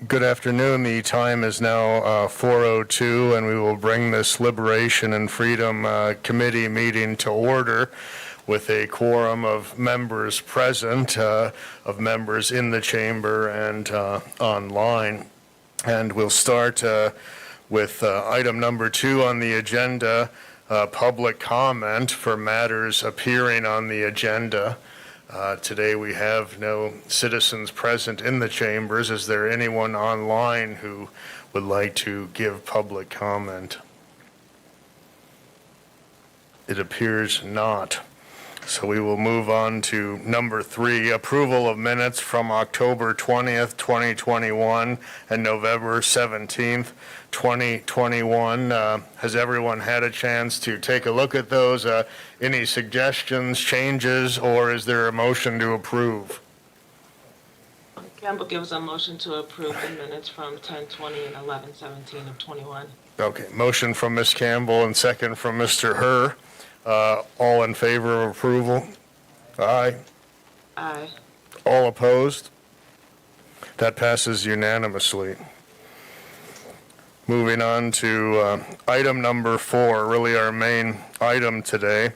Good afternoon. The time is now 4:02, and we will bring this Liberation and Freedom Committee meeting to order with a quorum of members present, of members in the chamber and online. And we'll start with item number 2 on the agenda, public comment for matters appearing on the agenda. Today we have no citizens present in the chambers. Is there anyone online who would like to give public comment? It appears not. So we will move on to number 3, approval of minutes from October 20th, 2021 and November 17th, 2021. Has everyone had a chance to take a look at those? Any suggestions, changes, or is there a motion to approve? Campbell gives a motion to approve the minutes from 10:20 and 11:17 of 21. Okay, motion from Ms. Campbell and second from Mr. Herr. All in favor of approval? Aye. Aye. All opposed? That passes unanimously. Moving on to item number 4, really our main item today.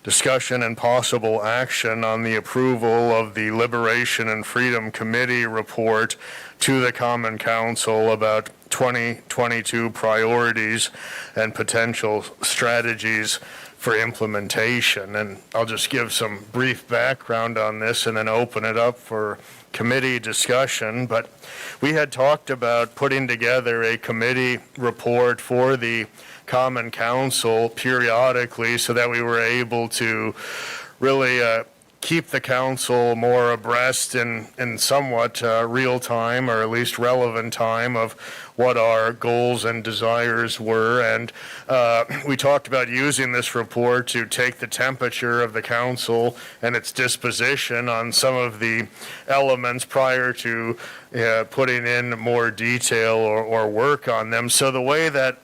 Discussion and possible action on the approval of the Liberation and Freedom Committee report to the Common Council about 2022 priorities and potential strategies for implementation. And I'll just give some brief background on this and then open it up for committee discussion. But we had talked about putting together a committee report for the Common Council periodically so that we were able to really keep the council more abreast in somewhat real time, or at least relevant time, of what our goals and desires were. And we talked about using this report to take the temperature of the council and its disposition on some of the elements prior to putting in more detail or work on them. So the way that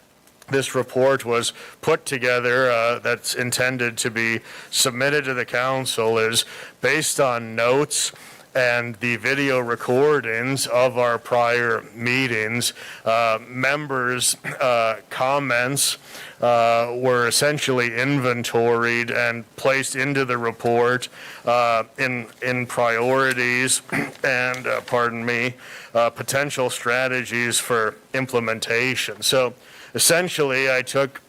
this report was put together, that's intended to be submitted to the council, is based on notes and the video recordings of our prior meetings. Members' comments were essentially inventoried and placed into the report in priorities and, potential strategies for implementation. So essentially, I took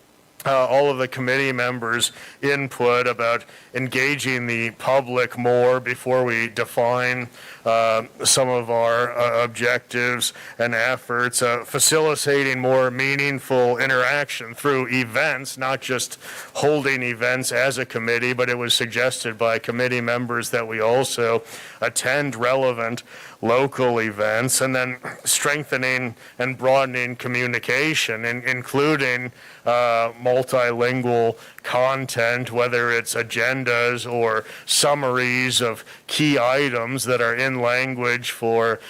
all of the committee members' input about engaging the public more before we define some of our objectives and efforts, facilitating more meaningful interaction through events, not just holding events as a committee, but it was suggested by committee members that we also attend relevant local events, and then strengthening and broadening communication, including multilingual content, whether it's agendas or summaries of key items that are in language for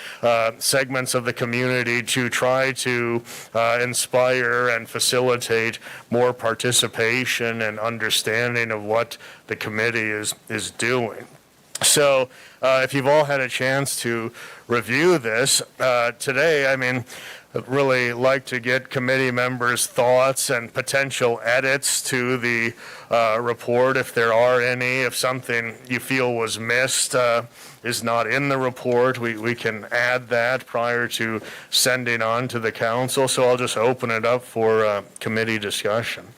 segments of the community, to try to inspire and facilitate more participation and understanding of what the committee is doing. So if you've all had a chance to review this today, I'd really like to get committee members' thoughts and potential edits to the report, if there are any. If something you feel was missed is not in the report, we can add that prior to sending on to the council. So I'll just open it up for committee discussion.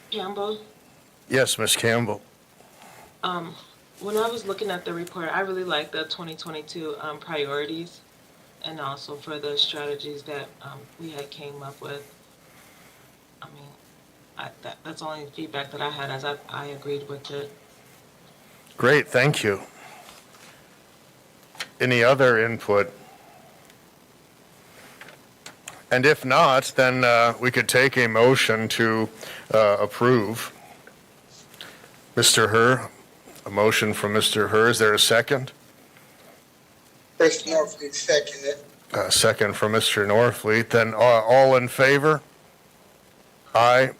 Campbell? Yes, Ms. Campbell. When I was looking at the report, I really liked the 2022 priorities, and also for the strategies that we had came up with. That's the only feedback that I had, as I agreed with it. Great, thank you. Any other input? And if not, then we could take a motion to approve. Mr. Herr, a motion from Mr. Herr. Is there a second? Mr. Norfleet, second it. Second from Mr. Norfleet. Then all in favor? Aye.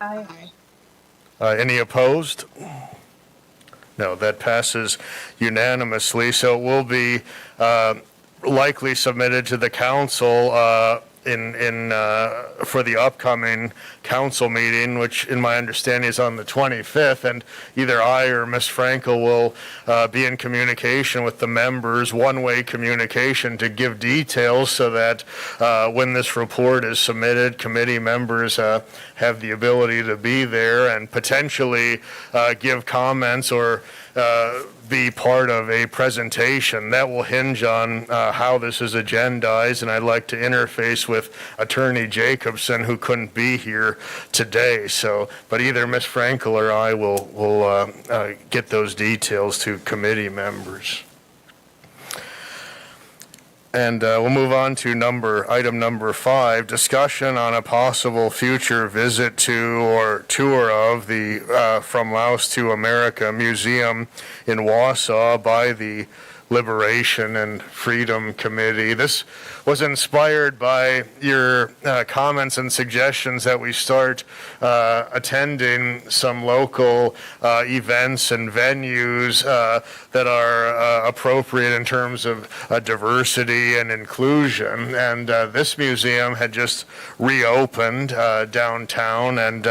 Aye. Any opposed? No, that passes unanimously. So it will be likely submitted to the council for the upcoming council meeting, which in my understanding is on the 25th, and either I or Ms. Frankel will be in communication with the members, one-way communication to give details so that when this report is submitted, committee members have the ability to be there and potentially give comments or be part of a presentation. That will hinge on how this is agendized, and I'd like to interface with Attorney Jacobson, who couldn't be here today. So, but either Ms. Frankel or I will get those details to committee members. And we'll move on to item number 5, discussion on a possible future visit to or tour of the From Laos to America Museum in Wausau by the Liberation and Freedom Committee. This was inspired by your comments and suggestions that we start attending some local events and venues that are appropriate in terms of diversity and inclusion. And this museum had just reopened downtown, and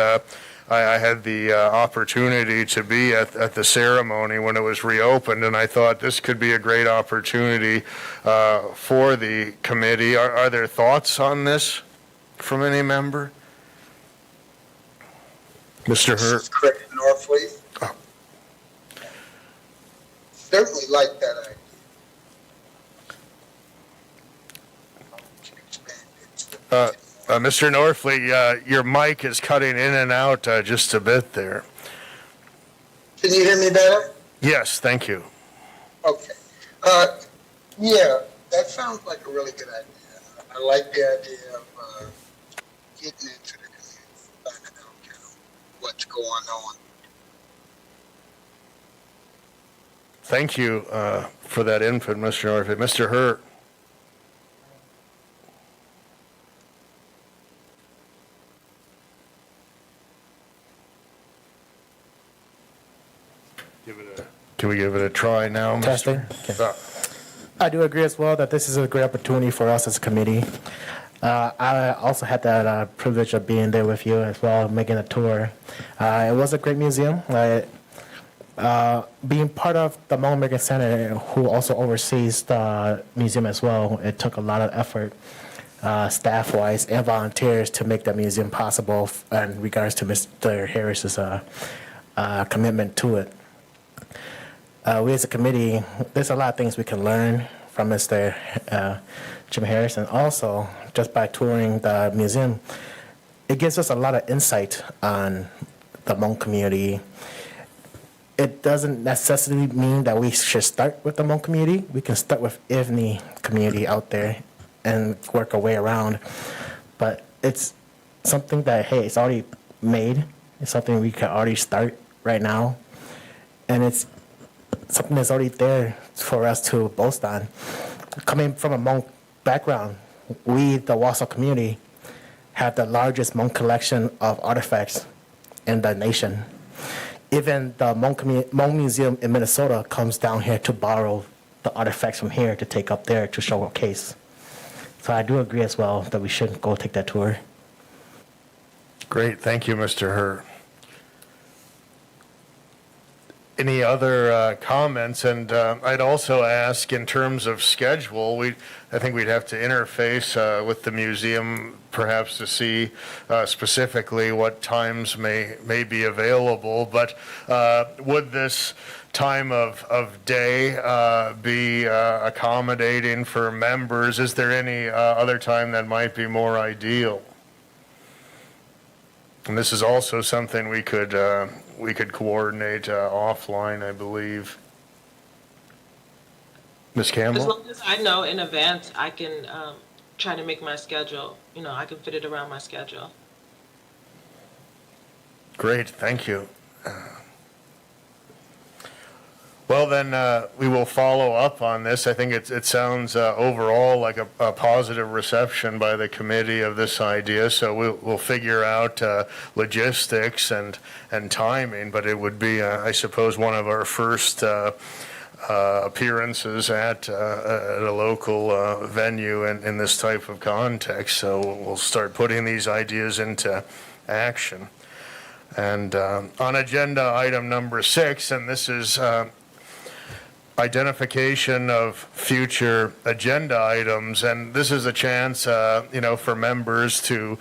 I had the opportunity to be at the ceremony when it was reopened, and I thought this could be a great opportunity for the committee. Are there thoughts on this from any member? Mr. Hurt? This is Craig Norfleet. Oh. Certainly like that idea. Mr. Norfleet, your mic is cutting in and out just a bit there. Can you hear me better? Yes, thank you. Okay. Yeah, that sounds like a really good idea. I like the idea of getting into the community, finding out kind of what's going on. Thank you for that input, Mr. Norfleet. Mr. Hurt? Can we give it a try now, Testing. Mr.? Okay. I do agree as well that this is a great opportunity for us as a committee. I also had that privilege of being there with you as well, making a tour. It was a great museum. Being part of the Hmong American Center, who also oversees the museum as well, it took a lot of effort, staff-wise and volunteers, to make that museum possible in regards to Mr. Harris's commitment to it. We as a committee, there's a lot of things we can learn from Mr. Jim Harris, and also just by touring the museum, it gives us a lot of insight on the Hmong community. It doesn't necessarily mean that we should start with the Hmong community. We can start with any community out there and work our way around. But it's something that, hey, it's already made. It's something we can already start right now. And it's something that's already there for us to boast on. Coming from a Hmong background, we, the Wausau community, have the largest Hmong collection of artifacts in the nation. Even the Hmong Museum in Minnesota comes down here to borrow the artifacts from here to take up there to showcase. So I do agree as well that we should go take that tour. Great, thank you, Mr. Hurt. Any other comments? And I'd also ask, in terms of schedule, I think we'd have to interface with the museum perhaps to see specifically what times may be available. But would this time of day be accommodating for members? Is there any other time that might be more ideal? And this is also something we could coordinate offline, I believe. Ms. Campbell? As long as I know in advance, I can try to make my schedule. I can fit it around my schedule. Great, thank you. Well, Well, then, we will follow up on this. I think it sounds overall like a positive reception by the committee of this idea, so we'll figure out logistics and timing, but it would be, I suppose, one of our first appearances at a local venue in this type of context, so we'll start putting these ideas into action. And on agenda item number 6, and this is identification of future agenda items, and this is a chance, for members to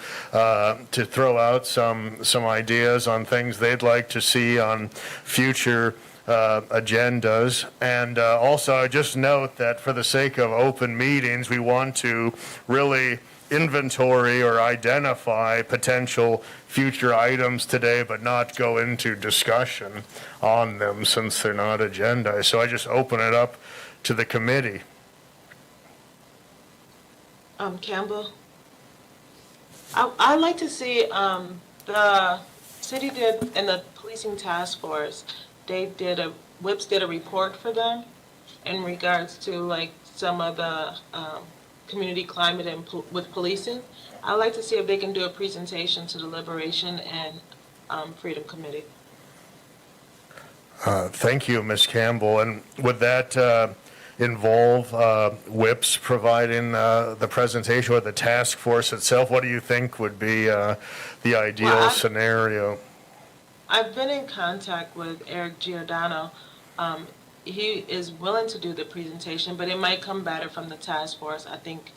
throw out some ideas on things they'd like to see on future agendas. And also, I just note that for the sake of open meetings, we want to really inventory or identify potential future items today, but not go into discussion on them since they're not agenda. So I just open it up to the committee. Campbell? I'd like to see, the city did, in the policing task force, WIPS did a report for them in regards to like some of the, community climate and with policing. I'd like to see if they can do a presentation to the Liberation and Freedom Committee. Thank you, Ms. Campbell. And would that involve WIPS providing the presentation or the task force itself? What do you think would be the ideal scenario? I've been in contact with Eric Giordano. He is willing to do the presentation, but it might come better from the task force. I think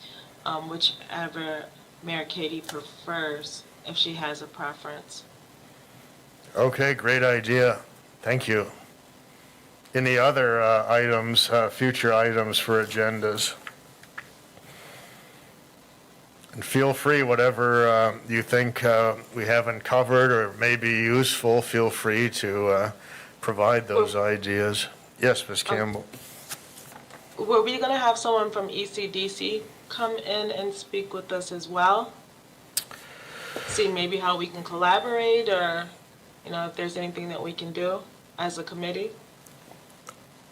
whichever Mayor Katie prefers, if she has a preference. Okay, great idea. Thank you. Any other items, future items for agendas? And feel free, whatever you think we haven't covered or may be useful, feel free to provide those ideas. Yes, Ms. Campbell. Were we going to have someone from ECDC come in and speak with us as well? See maybe how we can collaborate, or, if there's anything that we can do as a committee?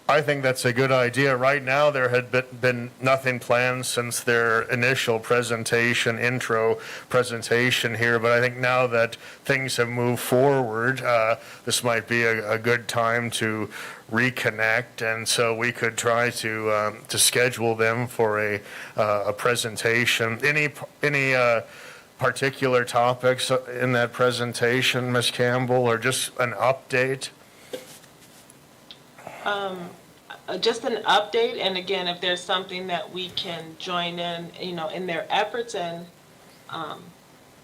I think that's a good idea. Right now, there had been nothing planned since their initial intro presentation here, but I think now that things have moved forward, this might be a good time to reconnect, and so we could try to schedule them for a presentation. Any particular topics in that presentation, Ms. Campbell, or just an update? Just an update, and again, if there's something that we can join in, in their efforts, and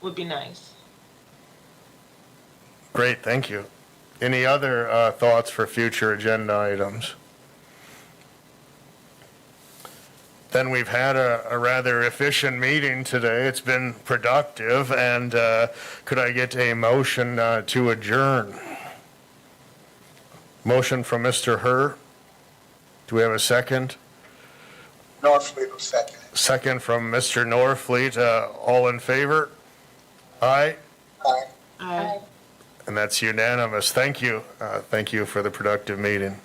would be nice. Great, thank you. Any other thoughts for future agenda items? Then we've had a rather efficient meeting today. It's been productive, and could I get a motion to adjourn? Motion from Mr. Herr. Do we have a second? Norfleet will second it. Second from Mr. Norfleet. All in favor? Aye? Aye. Aye. And that's unanimous. Thank you. Thank you for the productive meeting.